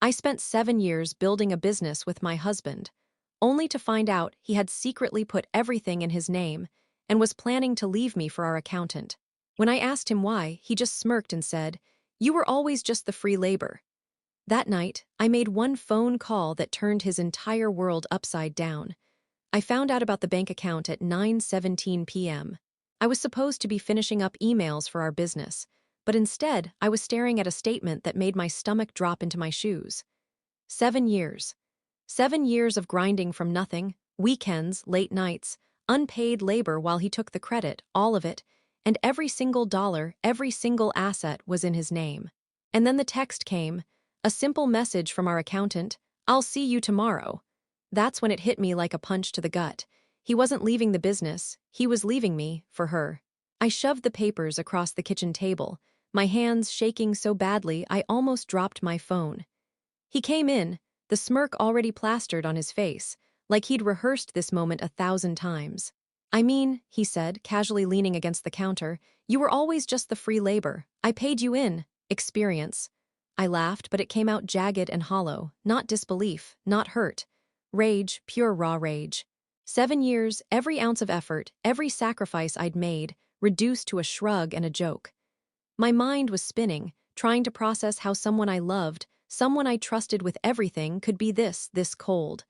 I spent 7 years building a business with my husband, only to find out he had secretly put everything in his name and was planning to leave me for our accountant. When I asked him why, he just smirked and said, "You were always just the free labor." That night, I made one phone call that turned his entire world upside down. I found out about the bank account at 9:17 p.m. I was supposed to be finishing up emails for our business, but instead, I was staring at a statement that made my stomach drop into my shoes. 7 years. 7 years of grinding from nothing, weekends, late nights, unpaid labor while he took the credit, all of it, and every single dollar, every single asset was in his name. And then the text came, a simple message from our accountant, "I'll see you tomorrow." That's when it hit me like a punch to the gut. He wasn't leaving the business, he was leaving me, for her. I shoved the papers across the kitchen table, my hands shaking so badly I almost dropped my phone. He came in, the smirk already plastered on his face, like he'd rehearsed this moment 1,000 times. "I mean," he said, casually leaning against the counter, "you were always just the free labor. I paid you in. Experience." I laughed, but it came out jagged and hollow, not disbelief, not hurt. Rage, pure raw rage. 7 years, every ounce of effort, every sacrifice I'd made, reduced to a shrug and a joke. My mind was spinning, trying to process how someone I loved, someone I trusted with everything, could be this cold.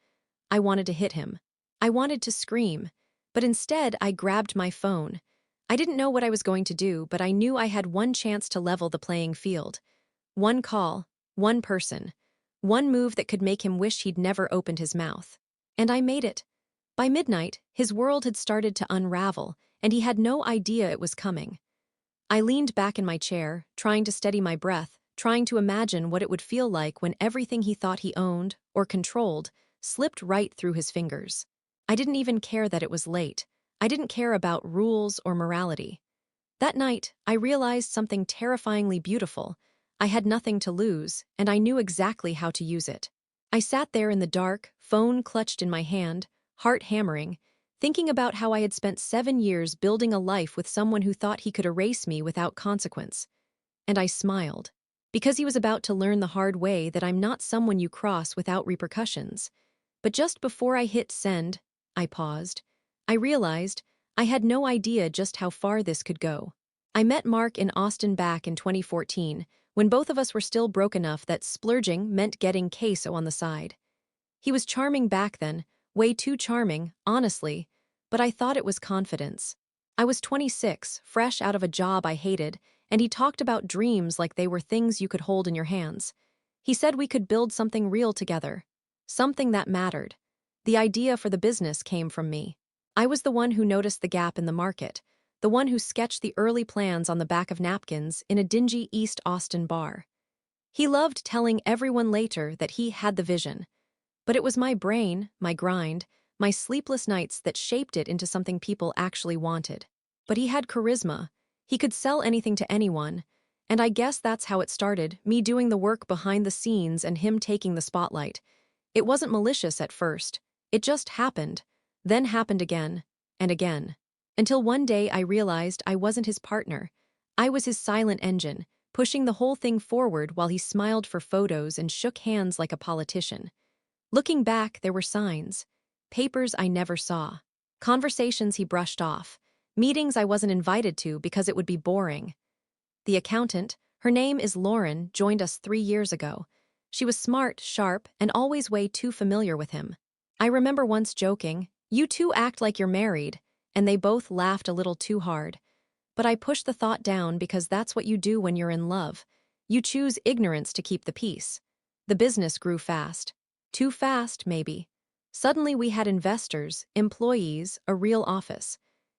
I wanted to hit him. I wanted to scream. But instead, I grabbed my phone. I didn't know what I was going to do, but I knew I had one chance to level the playing field. One call, one person, one move that could make him wish he'd never opened his mouth. And I made it. By midnight, his world had started to unravel, and he had no idea it was coming. I leaned back in my chair, trying to steady my breath, trying to imagine what it would feel like when everything he thought he owned, or controlled, slipped right through his fingers. I didn't even care that it was late. I didn't care about rules or morality. That night, I realized something terrifyingly beautiful. I had nothing to lose, and I knew exactly how to use it. I sat there in the dark, phone clutched in my hand, heart hammering, thinking about how I had spent 7 years building a life with someone who thought he could erase me without consequence. And I smiled, because he was about to learn the hard way that I'm not someone you cross without repercussions. But just before I hit send, I paused. I realized I had no idea just how far this could go. I met Mark in Austin back in 2014, when both of us were still broke enough that splurging meant getting queso on the side. He was charming back then, way too charming, honestly, but I thought it was confidence. I was 26, fresh out of a job I hated, and he talked about dreams like they were things you could hold in your hands. He said we could build something real together, something that mattered. The idea for the business came from me. I was the one who noticed the gap in the market, the one who sketched the early plans on the back of napkins in a dingy East Austin bar. He loved telling everyone later that he had the vision. But it was my brain, my grind, my sleepless nights that shaped it into something people actually wanted. But he had charisma. He could sell anything to anyone. And I guess that's how it started, me doing the work behind the scenes and him taking the spotlight. It wasn't malicious at first. It just happened, then happened again, and again. Until one day I realized I wasn't his partner. I was his silent engine, pushing the whole thing forward while he smiled for photos and shook hands like a politician. Looking back, there were signs. Papers I never saw. Conversations he brushed off. Meetings I wasn't invited to because it would be boring. The accountant, her name is Lauren, joined us 3 years ago. She was smart, sharp, and always way too familiar with him. I remember once joking, "You two act like you're married," and they both laughed a little too hard. But I pushed the thought down because that's what you do when you're in love. You choose ignorance to keep the peace. The business grew fast. Too fast, maybe. Suddenly we had investors, employees, a real office.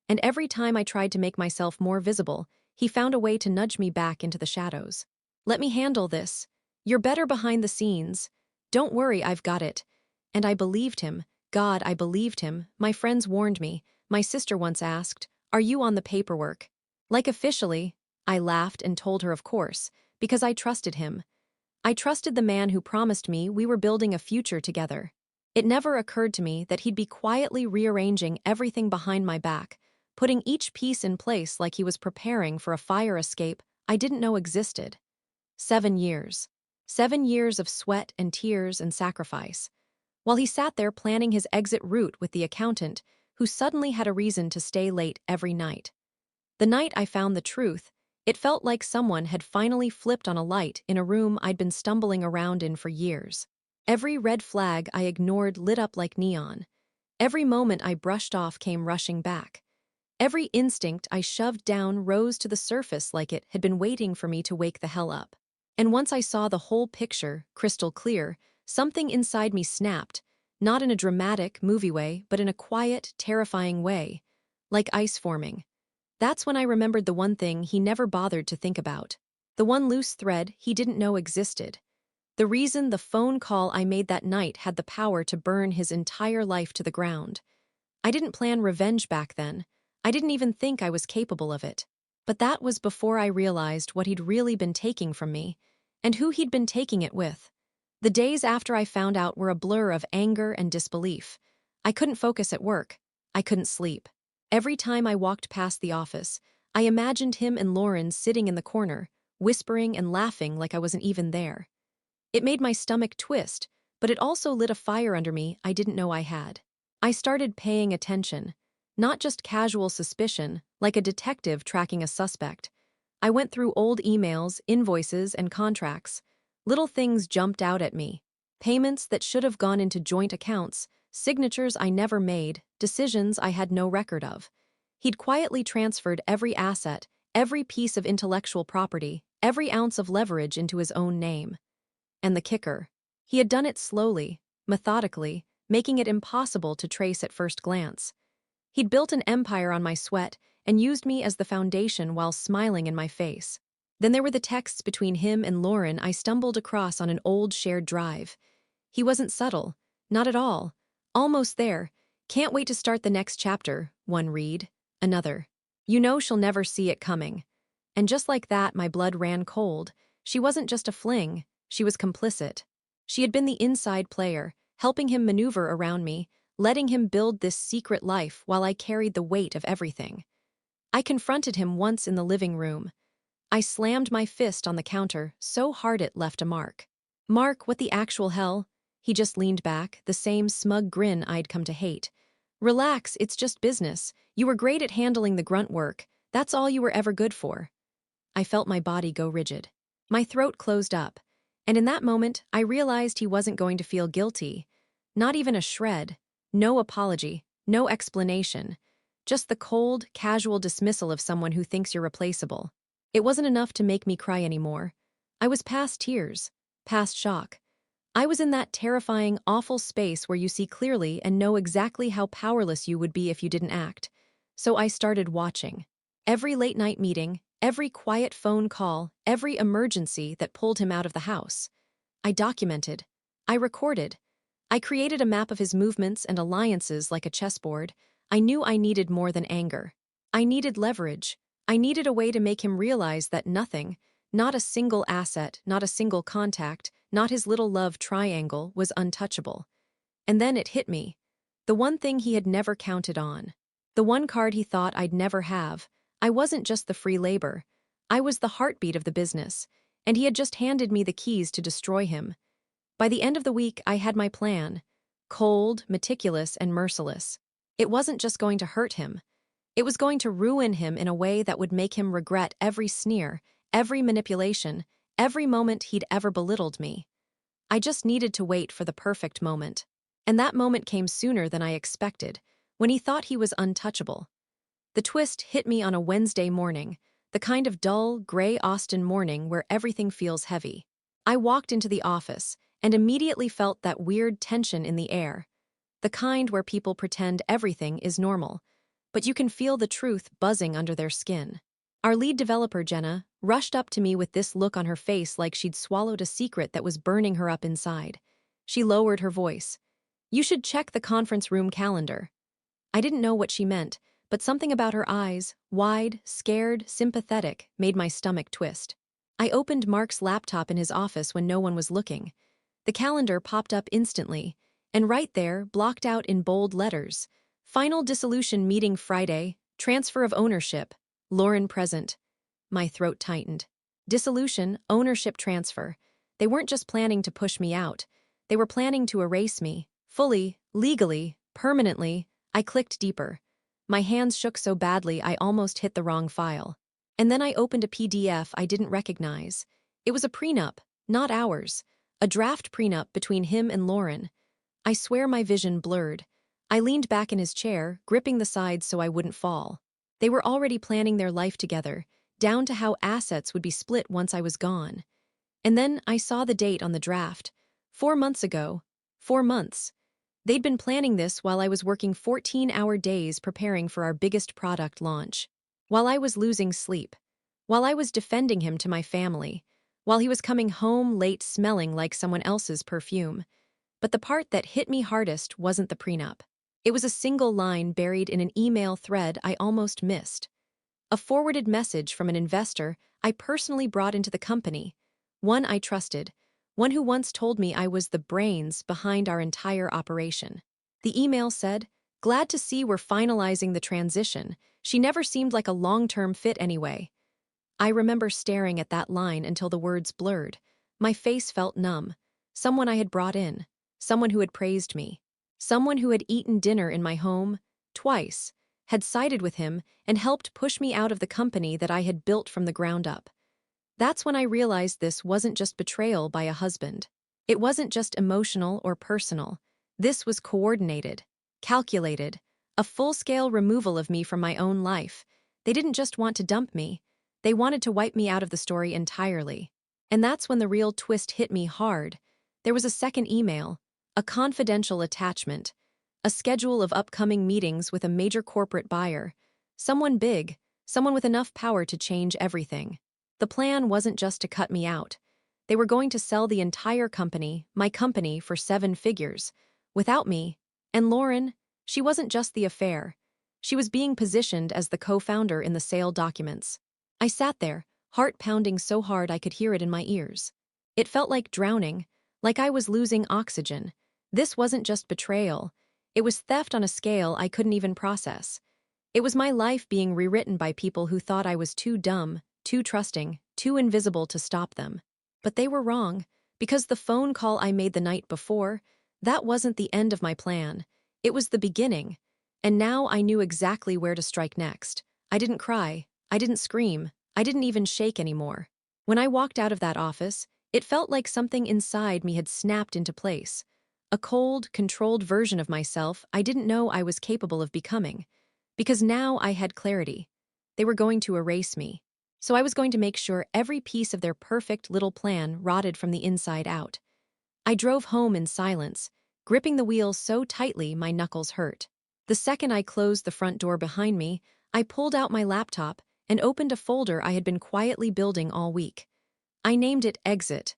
And every time I tried to make myself more visible, he found a way to nudge me back into the shadows. "Let me handle this. You're better behind the scenes. Don't worry, I've got it." And I believed him. God, I believed him. My friends warned me. My sister once asked, "Are you on the paperwork?" Like officially, I laughed and told her of course, because I trusted him. I trusted the man who promised me we were building a future together. It never occurred to me that he'd be quietly rearranging everything behind my back, putting each piece in place like he was preparing for a fire escape I didn't know existed. 7 years. 7 years of sweat and tears and sacrifice. While he sat there planning his exit route with the accountant, who suddenly had a reason to stay late every night. The night I found the truth, it felt like someone had finally flipped on a light in a room I'd been stumbling around in for years. Every red flag I ignored lit up like neon. Every moment I brushed off came rushing back. Every instinct I shoved down rose to the surface like it had been waiting for me to wake the hell up. And once I saw the whole picture, crystal clear, something inside me snapped, not in a dramatic, movie way, but in a quiet, terrifying way, like ice forming. That's when I remembered the one thing he never bothered to think about. The one loose thread he didn't know existed. The reason the phone call I made that night had the power to burn his entire life to the ground. I didn't plan revenge back then. I didn't even think I was capable of it. But that was before I realized what he'd really been taking from me, and who he'd been taking it with. The days after I found out were a blur of anger and disbelief. I couldn't focus at work. I couldn't sleep. Every time I walked past the office, I imagined him and Lauren sitting in the corner, whispering and laughing like I wasn't even there. It made my stomach twist, but it also lit a fire under me I didn't know I had. I started paying attention, not just casual suspicion, like a detective tracking a suspect. I went through old emails, invoices, and contracts. Little things jumped out at me. Payments that should have gone into joint accounts, signatures I never made, decisions I had no record of. He'd quietly transferred every asset, every piece of intellectual property, every ounce of leverage into his own name. And the kicker. He had done it slowly, methodically, making it impossible to trace at first glance. He'd built an empire on my sweat and used me as the foundation while smiling in my face. Then there were the texts between him and Lauren I stumbled across on an old shared drive. He wasn't subtle, not at all. Almost there. Can't wait to start the next chapter, one read. Another. You know she'll never see it coming. And just like that, my blood ran cold. She wasn't just a fling, she was complicit. She had been the inside player, helping him maneuver around me, letting him build this secret life while I carried the weight of everything. I confronted him once in the living room. I slammed my fist on the counter so hard it left a mark. Mark, what the actual hell? He just leaned back, the same smug grin I'd come to hate. Relax, it's just business. You were great at handling the grunt work. That's all you were ever good for. I felt my body go rigid. My throat closed up. And in that moment, I realized he wasn't going to feel guilty. Not even a shred. No apology. No explanation. Just the cold, casual dismissal of someone who thinks you're replaceable. It wasn't enough to make me cry anymore. I was past tears. Past shock. I was in that terrifying, awful space where you see clearly and know exactly how powerless you would be if you didn't act. So I started watching. Every late-night meeting, every quiet phone call, every emergency that pulled him out of the house. I documented. I recorded. I created a map of his movements and alliances like a chessboard. I knew I needed more than anger. I needed leverage. I needed a way to make him realize that nothing, not a single asset, not a single contact, not his little love triangle, was untouchable. And then it hit me. The one thing he had never counted on. The one card he thought I'd never have. I wasn't just the free labor. I was the heartbeat of the business, and he had just handed me the keys to destroy him. By the end of the week, I had my plan. Cold, meticulous, and merciless. It wasn't just going to hurt him. It was going to ruin him in a way that would make him regret every sneer, every manipulation, every moment he'd ever belittled me. I just needed to wait for the perfect moment. And that moment came sooner than I expected, when he thought he was untouchable. The twist hit me on a Wednesday morning, the kind of dull, gray Austin morning where everything feels heavy. I walked into the office and immediately felt that weird tension in the air, the kind where people pretend everything is normal, but you can feel the truth buzzing under their skin. Our lead developer, Jenna, rushed up to me with this look on her face like she'd swallowed a secret that was burning her up inside. She lowered her voice. You should check the conference room calendar. I didn't know what she meant, but something about her eyes, wide, scared, sympathetic, made my stomach twist. I opened Mark's laptop in his office when no one was looking. The calendar popped up instantly, and right there, blocked out in bold letters, Final Dissolution Meeting Friday, Transfer of Ownership, Lauren present. My throat tightened. Dissolution, ownership transfer. They weren't just planning to push me out. They were planning to erase me, fully, legally, permanently. I clicked deeper. My hands shook so badly I almost hit the wrong file. And then I opened a PDF I didn't recognize. It was a prenup, not ours. A draft prenup between him and Lauren. I swear my vision blurred. I leaned back in his chair, gripping the sides so I wouldn't fall. They were already planning their life together, down to how assets would be split once I was gone. And then I saw the date on the draft. 4 months ago. 4 months. They'd been planning this while I was working 14-hour days preparing for our biggest product launch. While I was losing sleep. While I was defending him to my family. While he was coming home late smelling like someone else's perfume. But the part that hit me hardest wasn't the prenup. It was a single line buried in an email thread I almost missed. A forwarded message from an investor I personally brought into the company. One I trusted. One who once told me I was the brains behind our entire operation. The email said, "Glad to see we're finalizing the transition. She never seemed like a long-term fit anyway." I remember staring at that line until the words blurred. My face felt numb. Someone I had brought in. Someone who had praised me. Someone who had eaten dinner in my home, twice, had sided with him and helped push me out of the company that I had built from the ground up. That's when I realized this wasn't just betrayal by a husband. It wasn't just emotional or personal. This was coordinated, calculated, a full-scale removal of me from my own life. They didn't just want to dump me. They wanted to wipe me out of the story entirely. And that's when the real twist hit me hard. There was a second email, a confidential attachment, a schedule of upcoming meetings with a major corporate buyer, someone big, someone with enough power to change everything. The plan wasn't just to cut me out. They were going to sell the entire company, my company, for 7 figures. Without me. And Lauren, she wasn't just the affair. She was being positioned as the co-founder in the sale documents. I sat there, heart pounding so hard I could hear it in my ears. It felt like drowning, like I was losing oxygen. This wasn't just betrayal. It was theft on a scale I couldn't even process. It was my life being rewritten by people who thought I was too dumb, too trusting, too invisible to stop them. But they were wrong, because the phone call I made the night before, that wasn't the end of my plan. It was the beginning. And now I knew exactly where to strike next. I didn't cry. I didn't scream. I didn't even shake anymore. When I walked out of that office, it felt like something inside me had snapped into place. A cold, controlled version of myself I didn't know I was capable of becoming. Because now I had clarity. They were going to erase me. So I was going to make sure every piece of their perfect little plan rotted from the inside out. I drove home in silence, gripping the wheel so tightly my knuckles hurt. The second I closed the front door behind me, I pulled out my laptop and opened a folder I had been quietly building all week. I named it Exit.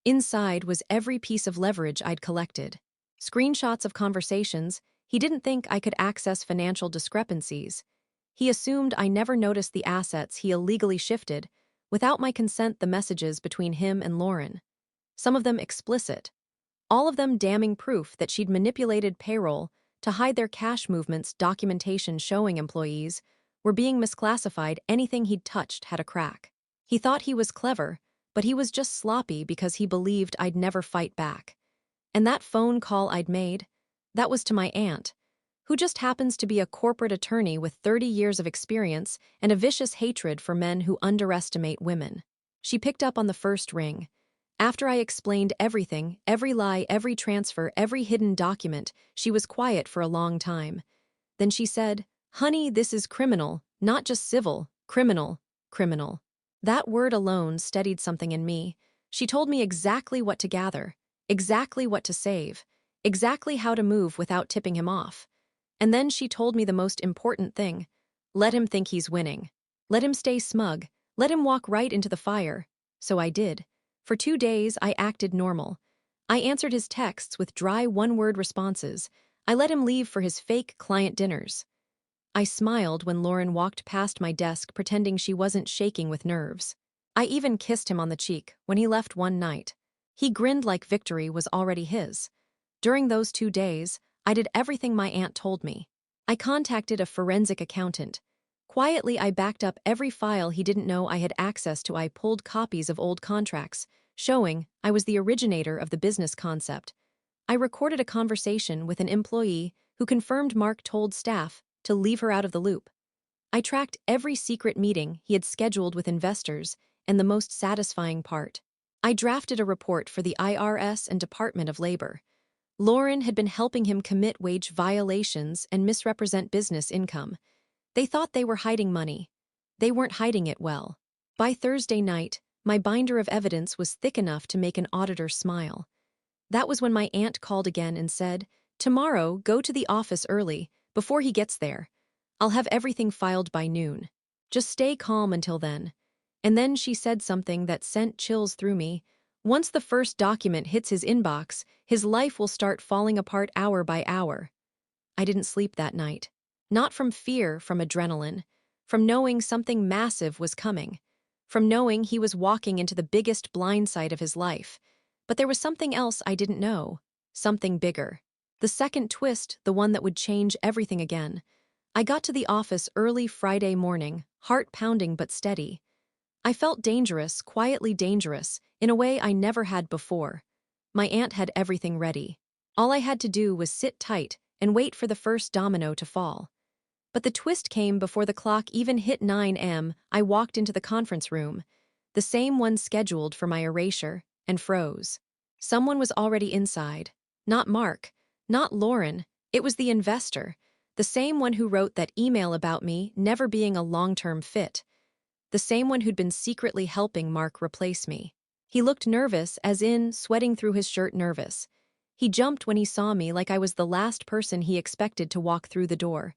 Inside was every piece of leverage I'd collected. Screenshots of conversations. He didn't think I could access financial discrepancies. He assumed I never noticed the assets he illegally shifted, without my consent, the messages between him and Lauren. Some of them explicit. All of them damning proof that she'd manipulated payroll to hide their cash movements. Documentation showing employees were being misclassified. Anything he'd touched had a crack. He thought he was clever, but he was just sloppy because he believed I'd never fight back. And that phone call I'd made, that was to my aunt, who just happens to be a corporate attorney with 30 years of experience and a vicious hatred for men who underestimate women. She picked up on the first ring. After I explained everything, every lie, every transfer, every hidden document, she was quiet for a long time. Then she said, "Honey, this is criminal, not just civil, criminal, criminal." That word alone steadied something in me. She told me exactly what to gather, exactly what to save, exactly how to move without tipping him off. And then she told me the most important thing. Let him think he's winning. Let him stay smug. Let him walk right into the fire. So I did. For 2 days, I acted normal. I answered his texts with dry one-word responses. I let him leave for his fake client dinners. I smiled when Lauren walked past my desk pretending she wasn't shaking with nerves. I even kissed him on the cheek when he left one night. He grinned like victory was already his. During those 2 days, I did everything my aunt told me. I contacted a forensic accountant. Quietly, I backed up every file he didn't know I had access to. I pulled copies of old contracts, showing I was the originator of the business concept. I recorded a conversation with an employee who confirmed Mark told staff to leave her out of the loop. I tracked every secret meeting he had scheduled with investors, and the most satisfying part. I drafted a report for the IRS and Department of Labor. Lauren had been helping him commit wage violations and misrepresent business income. They thought they were hiding money. They weren't hiding it well. By Thursday night, my binder of evidence was thick enough to make an auditor smile. That was when my aunt called again and said, "Tomorrow, go to the office early, before he gets there. I'll have everything filed by noon. Just stay calm until then." And then she said something that sent chills through me. Once the first document hits his inbox, his life will start falling apart hour by hour. I didn't sleep that night. Not from fear, from adrenaline. From knowing something massive was coming. From knowing he was walking into the biggest blindside of his life. But there was something else I didn't know. Something bigger. The second twist, the one that would change everything again. I got to the office early Friday morning, heart pounding but steady. I felt dangerous, quietly dangerous, in a way I never had before. My aunt had everything ready. All I had to do was sit tight and wait for the first domino to fall. But the twist came before the clock even hit 9 a.m. I walked into the conference room, the same one scheduled for my erasure, and froze. Someone was already inside. Not Mark, not Lauren, it was the investor, the same one who wrote that email about me never being a long-term fit. The same one who'd been secretly helping Mark replace me. He looked nervous, as in, sweating through his shirt nervous. He jumped when he saw me like I was the last person he expected to walk through the door.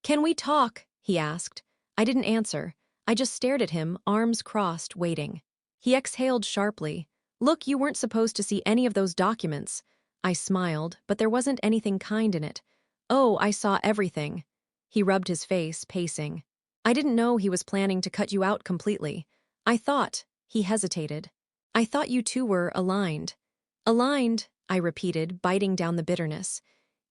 "Can we talk?" he asked. I didn't answer. I just stared at him, arms crossed, waiting. He exhaled sharply. "Look, you weren't supposed to see any of those documents." I smiled, but there wasn't anything kind in it. "Oh, I saw everything." He rubbed his face, pacing. "I didn't know he was planning to cut you out completely. I thought," he hesitated. "I thought you two were aligned." "Aligned," I repeated, biting down the bitterness.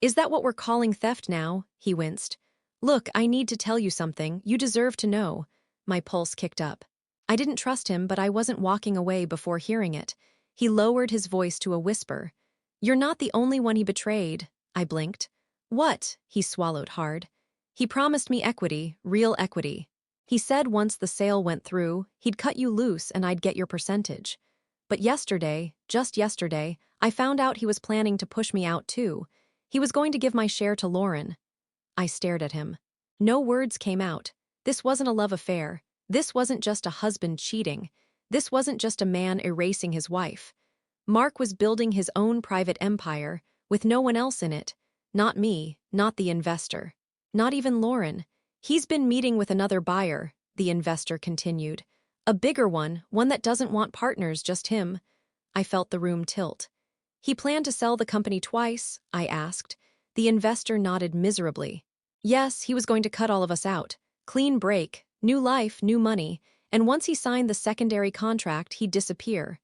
"Is that what we're calling theft now?" He winced. "Look, I need to tell you something. You deserve to know." My pulse kicked up. I didn't trust him, but I wasn't walking away before hearing it. He lowered his voice to a whisper. "You're not the only one he betrayed." I blinked. "What?" He swallowed hard. "He promised me equity, real equity. He said once the sale went through, he'd cut you loose and I'd get your percentage. But yesterday, just yesterday, I found out he was planning to push me out too. He was going to give my share to Lauren." I stared at him. No words came out. This wasn't a love affair. This wasn't just a husband cheating. This wasn't just a man erasing his wife. Mark was building his own private empire, with no one else in it. Not me, not the investor. Not even Lauren. "He's been meeting with another buyer," the investor continued. "A bigger one, one that doesn't want partners, just him." I felt the room tilt. "He planned to sell the company twice?" I asked. The investor nodded miserably. "Yes, he was going to cut all of us out. Clean break, new life, new money, and once he signed the secondary contract, he'd disappear."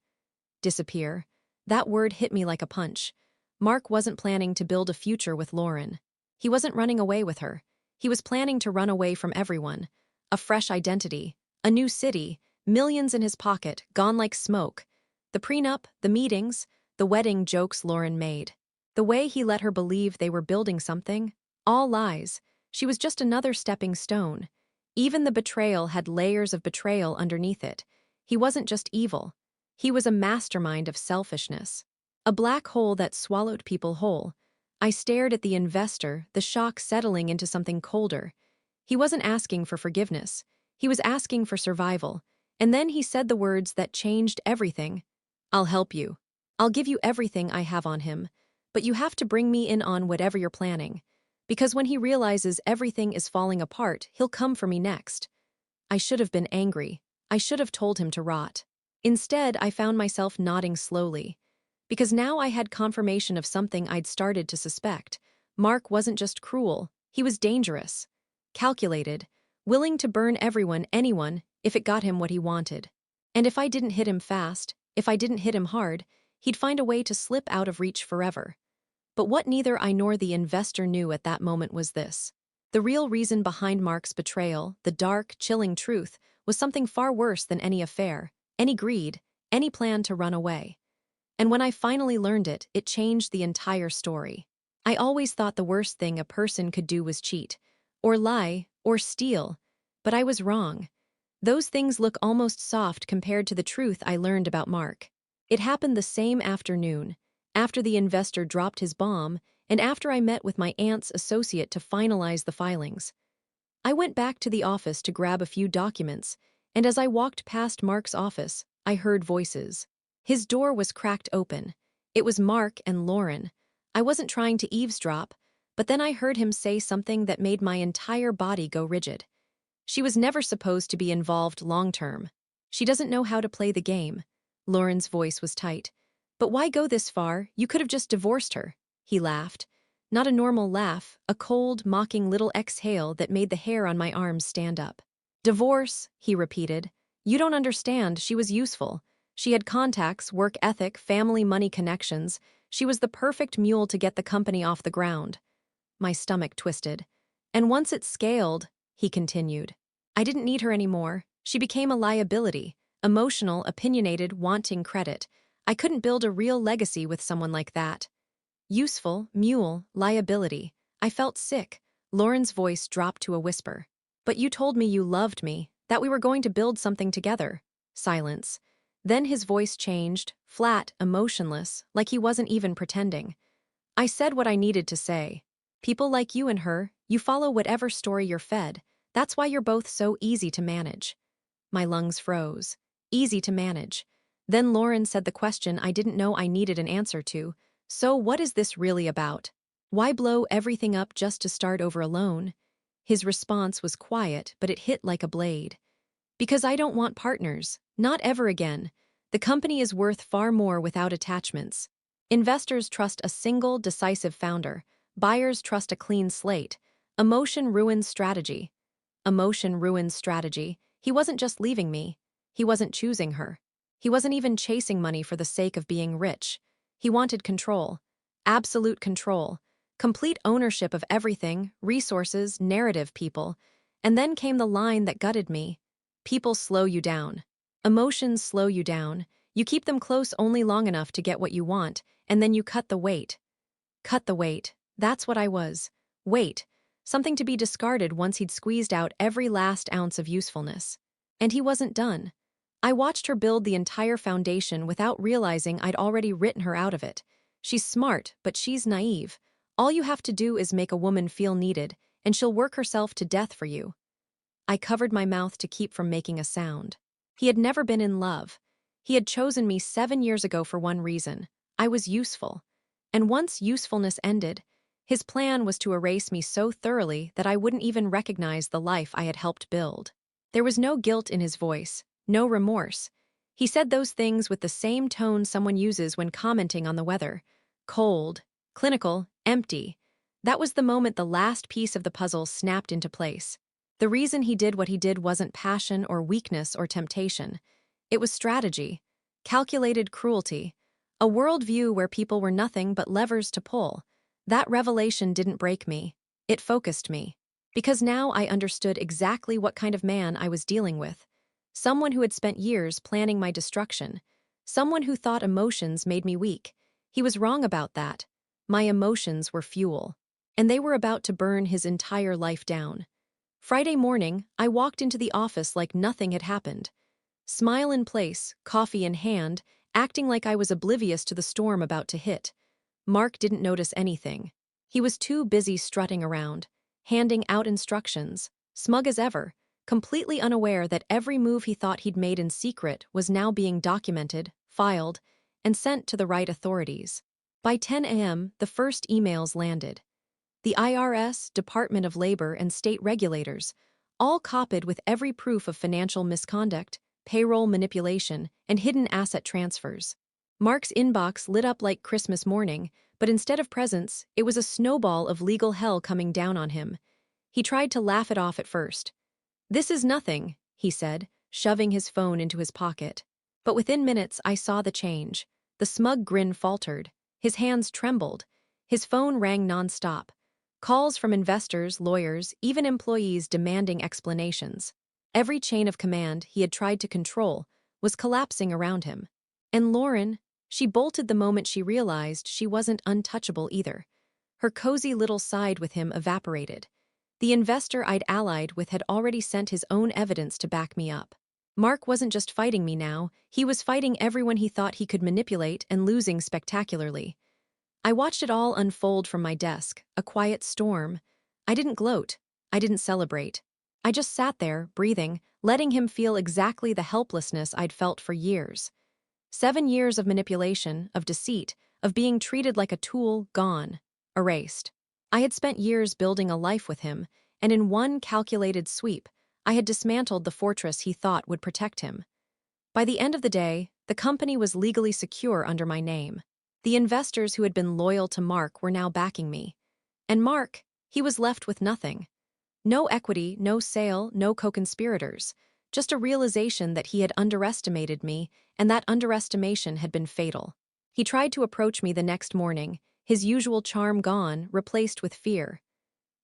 Disappear. That word hit me like a punch. Mark wasn't planning to build a future with Lauren. He wasn't running away with her. He was planning to run away from everyone. A fresh identity, a new city, millions in his pocket, gone like smoke. The prenup, the meetings, the wedding jokes Lauren made. The way he let her believe they were building something. All lies. She was just another stepping stone. Even the betrayal had layers of betrayal underneath it. He wasn't just evil. He was a mastermind of selfishness. A black hole that swallowed people whole. I stared at the investor, the shock settling into something colder. He wasn't asking for forgiveness. He was asking for survival. And then he said the words that changed everything. "I'll help you. I'll give you everything I have on him. But you have to bring me in on whatever you're planning. Because when he realizes everything is falling apart, he'll come for me next." I should have been angry. I should have told him to rot. Instead, I found myself nodding slowly. Because now I had confirmation of something I'd started to suspect. Mark wasn't just cruel, he was dangerous. Calculated, willing to burn everyone, anyone, if it got him what he wanted. And if I didn't hit him fast, if I didn't hit him hard, he'd find a way to slip out of reach forever. But what neither I nor the investor knew at that moment was this. The real reason behind Mark's betrayal, the dark, chilling truth, was something far worse than any affair, any greed, any plan to run away. And when I finally learned it, it changed the entire story. I always thought the worst thing a person could do was cheat, or lie, or steal, but I was wrong. Those things look almost soft compared to the truth I learned about Mark. It happened the same afternoon, after the investor dropped his bomb, and after I met with my aunt's associate to finalize the filings. I went back to the office to grab a few documents, and as I walked past Mark's office, I heard voices. His door was cracked open. It was Mark and Lauren. I wasn't trying to eavesdrop, but then I heard him say something that made my entire body go rigid. She was never supposed to be involved long-term. She doesn't know how to play the game. Lauren's voice was tight. But why go this far? You could have just divorced her. He laughed. Not a normal laugh, a cold, mocking little exhale that made the hair on my arms stand up. Divorce, he repeated. You don't understand, she was useful. She had contacts, work ethic, family money connections. She was the perfect mule to get the company off the ground. My stomach twisted. And once it scaled, he continued, I didn't need her anymore. She became a liability, emotional, opinionated, wanting credit. I couldn't build a real legacy with someone like that. Useful, mule, liability. I felt sick. Lauren's voice dropped to a whisper. But you told me you loved me, that we were going to build something together. Silence. Then his voice changed, flat, emotionless, like he wasn't even pretending. I said what I needed to say. People like you and her, you follow whatever story you're fed. That's why you're both so easy to manage. My lungs froze. Easy to manage. Then Lauren said the question I didn't know I needed an answer to. So what is this really about? Why blow everything up just to start over alone? His response was quiet, but it hit like a blade. Because I don't want partners. Not ever again. The company is worth far more without attachments. Investors trust a single, decisive founder. Buyers trust a clean slate. Emotion ruins strategy. Emotion ruins strategy. He wasn't just leaving me. He wasn't choosing her. He wasn't even chasing money for the sake of being rich. He wanted control. Absolute control. Complete ownership of everything, resources, narrative, people. And then came the line that gutted me. People slow you down. Emotions slow you down. You keep them close only long enough to get what you want, and then you cut the weight. Cut the weight. That's what I was. Weight. Something to be discarded once he'd squeezed out every last ounce of usefulness. And he wasn't done. I watched her build the entire foundation without realizing I'd already written her out of it. She's smart, but she's naive. All you have to do is make a woman feel needed, and she'll work herself to death for you. I covered my mouth to keep from making a sound. He had never been in love. He had chosen me 7 years ago for one reason. I was useful. And once usefulness ended, his plan was to erase me so thoroughly that I wouldn't even recognize the life I had helped build. There was no guilt in his voice, no remorse. He said those things with the same tone someone uses when commenting on the weather. Cold, clinical, empty. That was the moment the last piece of the puzzle snapped into place. The reason he did what he did wasn't passion or weakness or temptation. It was strategy, calculated cruelty, a worldview where people were nothing but levers to pull. That revelation didn't break me. It focused me. Because now I understood exactly what kind of man I was dealing with. Someone who had spent years planning my destruction. Someone who thought emotions made me weak. He was wrong about that. My emotions were fuel. And they were about to burn his entire life down. Friday morning, I walked into the office like nothing had happened. Smile in place, coffee in hand, acting like I was oblivious to the storm about to hit. Mark didn't notice anything. He was too busy strutting around, handing out instructions, smug as ever, completely unaware that every move he thought he'd made in secret was now being documented, filed, and sent to the right authorities. By 10 a.m., the first emails landed. The IRS, Department of Labor, and state regulators, all copied with every proof of financial misconduct, payroll manipulation, and hidden asset transfers. Mark's inbox lit up like Christmas morning, but instead of presents, it was a snowball of legal hell coming down on him. He tried to laugh it off at first. "This is nothing," he said, shoving his phone into his pocket. But within minutes, I saw the change. The smug grin faltered. His hands trembled. His phone rang nonstop. Calls from investors, lawyers, even employees demanding explanations. Every chain of command he had tried to control was collapsing around him. And Lauren, she bolted the moment she realized she wasn't untouchable either. Her cozy little side with him evaporated. The investor I'd allied with had already sent his own evidence to back me up. Mark wasn't just fighting me now, he was fighting everyone he thought he could manipulate and losing spectacularly. I watched it all unfold from my desk, a quiet storm. I didn't gloat. I didn't celebrate. I just sat there, breathing, letting him feel exactly the helplessness I'd felt for years. 7 years of manipulation, of deceit, of being treated like a tool, gone, erased. I had spent years building a life with him, and in one calculated sweep, I had dismantled the fortress he thought would protect him. By the end of the day, the company was legally secure under my name. The investors who had been loyal to Mark were now backing me. And Mark, he was left with nothing. No equity, no sale, no co-conspirators. Just a realization that he had underestimated me, and that underestimation had been fatal. He tried to approach me the next morning, his usual charm gone, replaced with fear.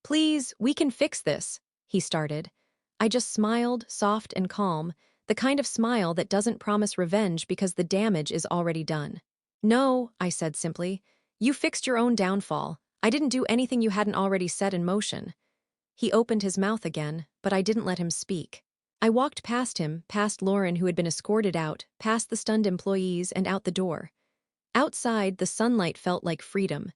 "Please, we can fix this," he started. I just smiled, soft and calm, the kind of smile that doesn't promise revenge because the damage is already done. "No," I said simply. "You fixed your own downfall. I didn't do anything you hadn't already set in motion." He opened his mouth again, but I didn't let him speak. I walked past him, past Lauren who had been escorted out, past the stunned employees, and out the door. Outside, the sunlight felt like freedom.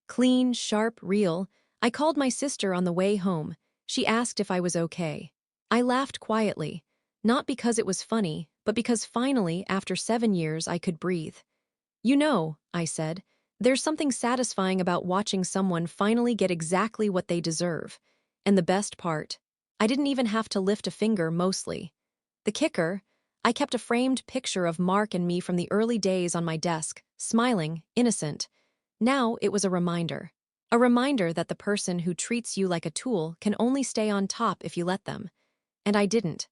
Clean, sharp, real. I called my sister on the way home. She asked if I was okay. I laughed quietly, not because it was funny, but because finally, after 7 years, I could breathe. "You know," I said, "there's something satisfying about watching someone finally get exactly what they deserve. And the best part, I didn't even have to lift a finger mostly. The kicker, I kept a framed picture of Mark and me from the early days on my desk, smiling, innocent. Now it was a reminder. A reminder that the person who treats you like a tool can only stay on top if you let them. And I didn't.